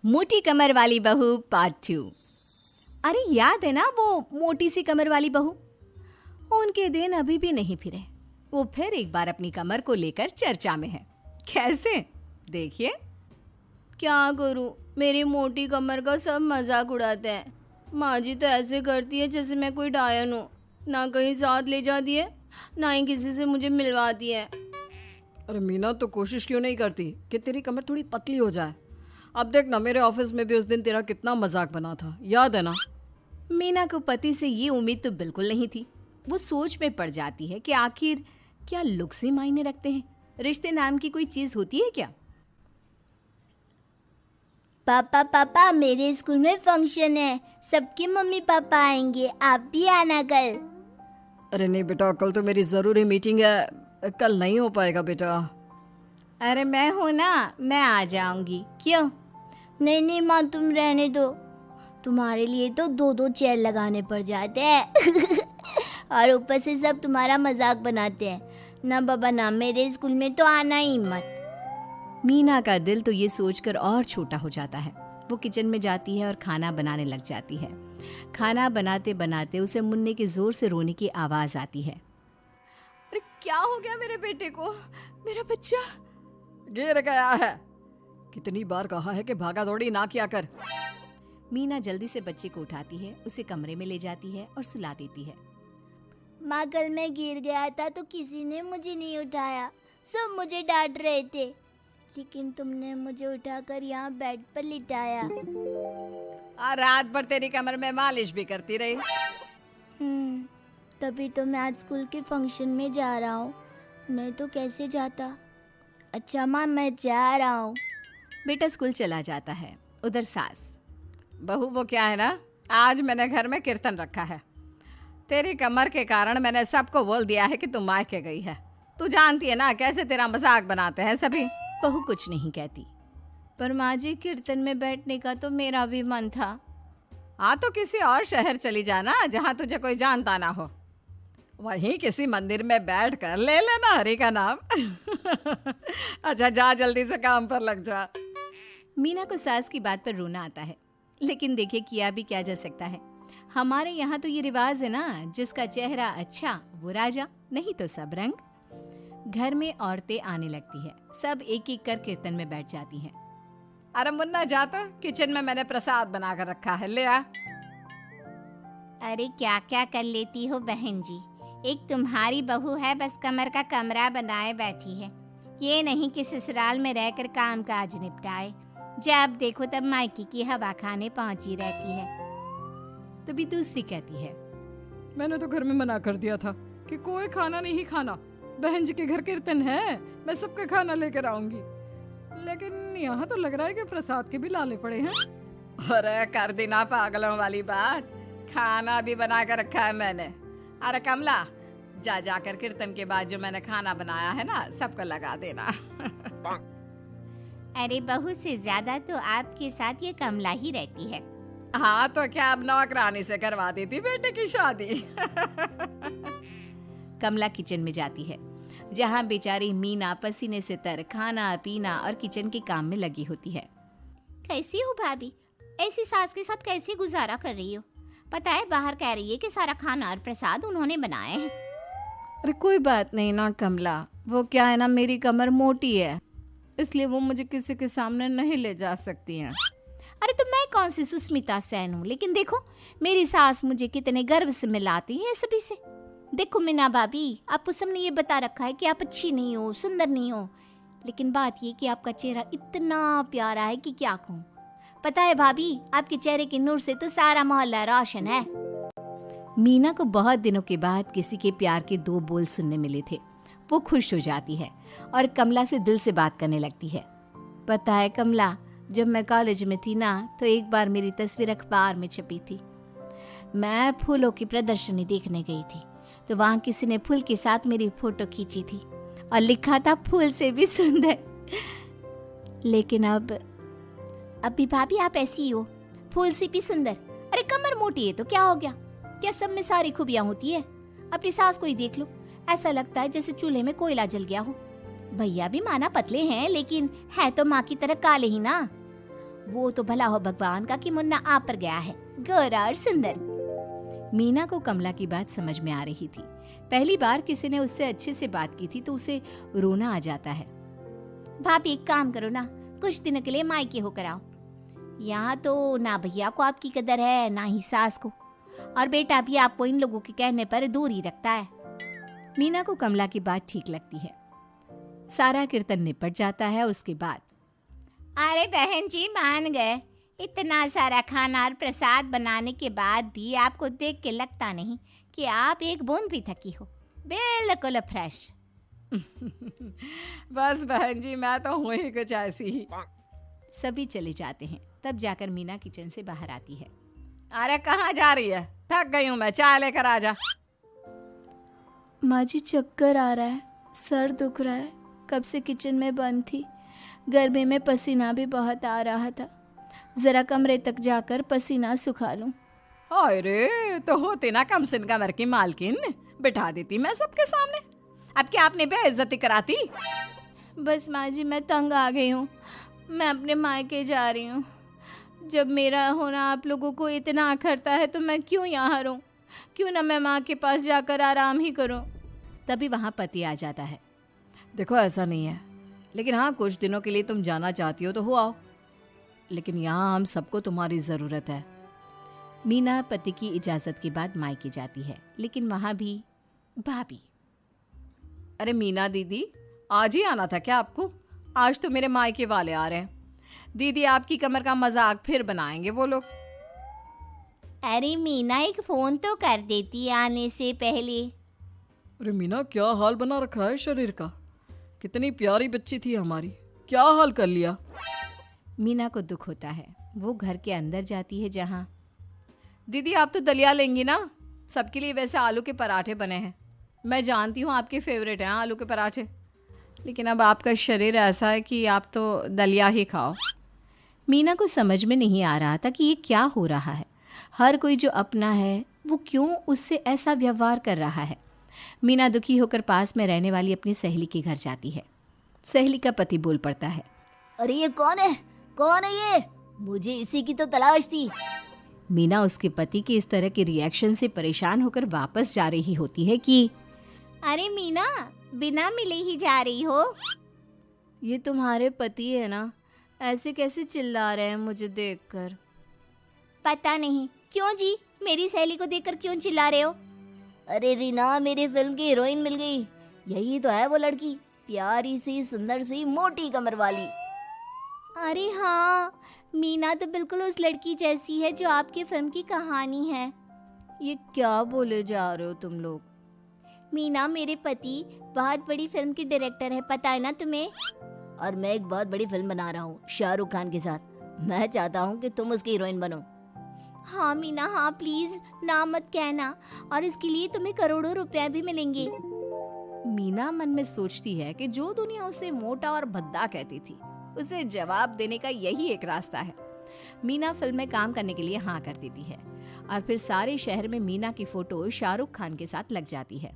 मोटी कमर वाली बहू पार्ट 2। अरे याद है ना वो मोटी सी कमर वाली बहू? उनके दिन अभी भी नहीं फिरे। वो फिर एक बार अपनी कमर को लेकर चर्चा में है। कैसे? देखिए। क्या करूं, मेरी मोटी कमर का सब मजाक उड़ाते हैं। माँ जी तो ऐसे करती है जैसे मैं कोई डायन हूँ। ना कहीं साथ ले जाती है, ना ही किसी से मुझे मिलवाती है। अरे मीना, तो कोशिश क्यों नहीं करती कि तेरी कमर थोड़ी पतली हो जाए? अब देख ना, मेरे ऑफिस में भी उस दिन तेरा कितना मजाक बना था, याद है ना? मीना को पति से ये उम्मीद तो बिल्कुल नहीं थी। वो सोच में पड़ जाती है कि आखिर क्या लुक्स ही मायने रखते हैं? रिश्ते नाम की कोई चीज होती है क्या? पापा पापा, मेरे स्कूल में फंक्शन है, सबके मम्मी पापा आएंगे, आप भी आना कल। अरे नहीं बेटा, कल तो मेरी ज़रूरी मीटिंग है, कल नहीं हो पाएगा बेटा। अरे मैं हूं ना, मैं आ जाऊंगी। क्यों? नहीं नहीं माँ, तुम रहने दो। तुम्हारे लिए तो दो दो चेयर लगाने पड़ जाते हैं और ऊपर से सब तुम्हारा मजाक बनाते हैं। ना बाबा ना, मेरे स्कूल में तो आना ही मत। मीना का दिल तो ये सोचकर और छोटा हो जाता है। वो किचन में जाती है और खाना बनाने लग जाती है। खाना बनाते बनाते उसे मुन्ने के जोर से रोने की आवाज आती है। अरे क्या हो गया मेरे बेटे को? मेरा बच्चा गिर गया है। कितनी बार कहा है कि भागा दौड़ी ना किया कर। मीना जल्दी से बच्चे को उठाती है, उसे कमरे में ले जाती है और सुला देती है। माँ, कल मैं गिर गया था तो किसी ने मुझे नहीं उठाया, सब मुझे डांट रहे थे, लेकिन तुमने मुझे उठाकर यहाँ बेड पर लिटाया। और रात भर तेरी कमर में मालिश भी करती रही। तभी तो मैं आज स्कूल के फंक्शन में जा रहा हूँ, नहीं तो कैसे जाता। अच्छा माँ, मैं जा रहा हूँ। बेटा स्कूल चला जाता है। उधर सास, बहू वो क्या है ना, आज मैंने घर में कीर्तन रखा है। तेरी कमर के कारण मैंने सबको बोल दिया है कि तू मायके गई है। तू जानती है ना कैसे तेरा मजाक बनाते हैं सभी। बहू कुछ नहीं कहती। पर माँ जी, कीर्तन में बैठने का तो मेरा भी मन था। हाँ तो किसी और शहर चली जाना जहाँ तुझे कोई जानता ना हो। वहीं किसी मंदिर में बैठ कर ले लेना हरि का नाम अच्छा जा, जल्दी से काम पर लग जा। मीना को सास की बात पर रोना आता है, लेकिन देखिए किया भी क्या जा सकता है। हमारे यहाँ तो ये रिवाज है ना, जिसका चेहरा अच्छा वो राजा, नहीं तो सब रंग। घर में औरतें आने लगती है, सब एक एक कर कीर्तन में बैठ जाती हैं। अरे मुन्ना, जा तो, किचन में मैंने प्रसाद बना कर रखा है, ले आ। अरे क्या क्या कर लेती हो बहन जी, एक तुम्हारी बहू है बस कमर का कमरा बनाए बैठी है। ये नहीं कि ससुराल में रहकर काम काज निपटाए, जब देखो तब मायके की हवा खाने पहुंची रहती है। तभी दूसरी कहती है, मैंने तो घर में मना कर दिया था कि कोई खाना नहीं खाना। बहन जी के घर कीर्तन है, मैं सबका खाना लेकर आऊंगी, लेकिन यहाँ तो लग रहा है कि प्रसाद के भी लाले पड़े हैं। अरे कर देना पागलों वाली बात, खाना भी बना कर रखा है मैंने। अरे कमला, जा जाकर कीर्तन के बाद जो मैंने खाना बनाया है ना, सबको लगा देना अरे बहू से ज्यादा तो आपके साथ ये कमला ही रहती है। हाँ तो क्या अब नौकरानी से करवा दी थी बेटे की शादी कमला किचन में जाती है, जहाँ बेचारी मीना पसीने से तर खाना पीना और किचन के काम में लगी होती है। कैसी हो भाभी, ऐसी सास के साथ कैसे गुजारा कर रही हो? पता है बाहर कह रही है कि सारा खाना और प्रसाद उन्होंने बनाए हैं। अरे कोई बात नहीं ना कमला, वो क्या है ना, मेरी कमर मोटी है, इसलिए वो मुझे किसी के सामने नहीं ले जा सकती हैं। अरे तो मैं कौन सी सुस्मिता सेन हूँ, लेकिन देखो मेरी सास मुझे कितने गर्व से मिलाती है सभी से। देखो मीना भाभी, आपको सबने ये बता रखा है कि आप अच्छी नहीं हो, सुंदर नहीं हो, लेकिन बात ये कि आपका चेहरा इतना प्यारा है कि क्या कहूँ। पता है भाभी, आपके चेहरे के नूर से तो सारा मोहल्ला रोशन है। मीना को बहुत दिनों के बाद किसी के प्यार के दो बोल सुनने मिले थे। वो खुश हो जाती है और कमला से दिल से बात करने लगती है। पता है कमला, जब मैं कॉलेज में थी ना, तो एक बार मेरी तस्वीर अखबार में छपी थी। मैं फूलों की प्रदर्शनी देखने गई थी, तो वहाँ किसी ने फूल के साथ मेरी फोटो खींची थी और लिखा था फूल से भी सुंदर। लेकिन अभी भाभी आप ऐसी ही हो, फूल से भी सुंदर। अरे कमर मोटी है तो क्या हो गया, क्या सब में सारी खूबियां होती है? अपनी सास को ही देख लो, ऐसा लगता है जैसे चूल्हे में कोयला जल गया हो। भैया भी माना पतले हैं, लेकिन है तो माँ की तरह काले ही ना। वो तो भला हो भगवान का कि मुन्ना आ पर गया है, गोरा और सुंदर। मीना को कमला की बात समझ में आ रही थी। पहली बार किसी ने उससे अच्छे से बात की थी तो उसे रोना आ जाता है। भाभी एक काम करो ना, कुछ दिनों के लिए मायके होकर आओ। यहाँ तो ना भैया को आपकी कदर है ना ही सास को, और बेटा भी आपको इन लोगों के कहने पर दूर ही रखता है। मीना को कमला की बात ठीक लगती है। सारा कीर्तन निपट जाता है। उसके बाद अरे बहन जी मान गए, इतना सारा खाना और प्रसाद बनाने के बाद भी आपको देख के लगता नहीं कि आप एक बूंद भी थकी हो, बिल्कुल फ्रेश। बस बहन जी मैं तो हूँ ही कुछ ऐसी ही। सभी चले जाते हैं। तब जाकर मीना किचन से बाहर आती है। अरे कहाँ जा रही है? थक गई हूँ मैं, चाय लेकर आ जा। माँ जी चक्कर आ रहा है, सर दुख रहा है, कब से किचन में बंद थी, गर्मी में पसीना भी बहुत आ रहा था, जरा कमरे तक जाकर पसीना सुखा लूं। अरे तो होती ना कम सिन कमर की मालकिन, बिठा देती मैं सबके सामने। अब क्या आपने बेइज्जती कराती? बस माँ जी मैं तंग आ गई हूँ, मैं अपने मायके जा रही हूँ। जब मेरा होना आप लोगों को इतना अखरता है तो मैं क्यों यहाँ रहूँ, क्यों ना मैं माँ के पास जाकर आराम ही करूँ। तभी वहाँ पति आ जाता है। देखो ऐसा नहीं है, लेकिन हाँ कुछ दिनों के लिए तुम जाना चाहती हो तो हो आओ, लेकिन यहाँ हम सबको तुम्हारी ज़रूरत है। मीना पति की इजाज़त के बाद मायके जाती है, लेकिन वहाँ भी भाभी। अरे मीना दीदी आज ही आना था क्या आपको? आज तो मेरे मायके वाले आ रहे हैं। दीदी आपकी कमर का मजाक फिर बनाएंगे वो लोग। अरे मीना एक फोन तो कर देती आने से पहले। अरे मीना क्या हाल बना रखा है शरीर का, कितनी प्यारी बच्ची थी हमारी, क्या हाल कर लिया। मीना को दुख होता है। वो घर के अंदर जाती है जहाँ दीदी आप तो दलिया लेंगी ना? सबके लिए वैसे आलू के पराठे बने हैं, मैं जानती हूँ आपके फेवरेट हैं आलू के पराठे, लेकिन अब आपका शरीर ऐसा है कि आप तो दलिया ही खाओ। मीना को समझ में नहीं आ रहा था कि ये क्या हो रहा है। हर कोई जो अपना है वो क्यों उससे ऐसा व्यवहार कर रहा है। मीना दुखी होकर पास में रहने वाली अपनी सहेली के घर जाती है। सहेली का पति बोल पड़ता है, अरे ये कौन है, कौन है ये? मुझे इसी की तो तलाश थी। मीना उसके पति के इस तरह के रिएक्शन से परेशान होकर वापस जा रही होती है कि अरे मीना बिना मिले ही जा रही हो? ये तुम्हारे पति है ना, ऐसे कैसे चिल्ला रहे हैं मुझे देखकर। पता नहीं क्यों जी, मेरी सहेली को देखकर क्यों चिल्ला रहे हो? अरे रीना मेरी फिल्म की हीरोइन मिल गई, यही तो है वो लड़की, प्यारी सी सुंदर सी मोटी कमर वाली। अरे हाँ, मीना तो बिल्कुल उस लड़की जैसी है जो आपकी फिल्म की कहानी है। ये क्या बोले जा रहे हो तुम लोग? मीना मेरे पति बहुत बड़ी फिल्म के डायरेक्टर है, पता है ना तुम्हें? और मैं एक बहुत बड़ी फिल्म बना रहा हूँ शाहरुख खान के साथ। मैं चाहता हूँ कि तुम उसकी हीरोइन बनो। हाँ मीना हाँ, प्लीज ना मत कहना, और इसके लिए तुम्हें करोड़ों रुपए भी मिलेंगे। मीना मन में सोचती है कि जो दुनिया उसे मोटा और भद्दा कहती थी उसे जवाब देने का यही एक रास्ता है। मीना फिल्म में काम करने के लिए हाँ कर देती है और फिर सारे शहर में मीना की फोटो शाहरुख खान के साथ लग जाती है।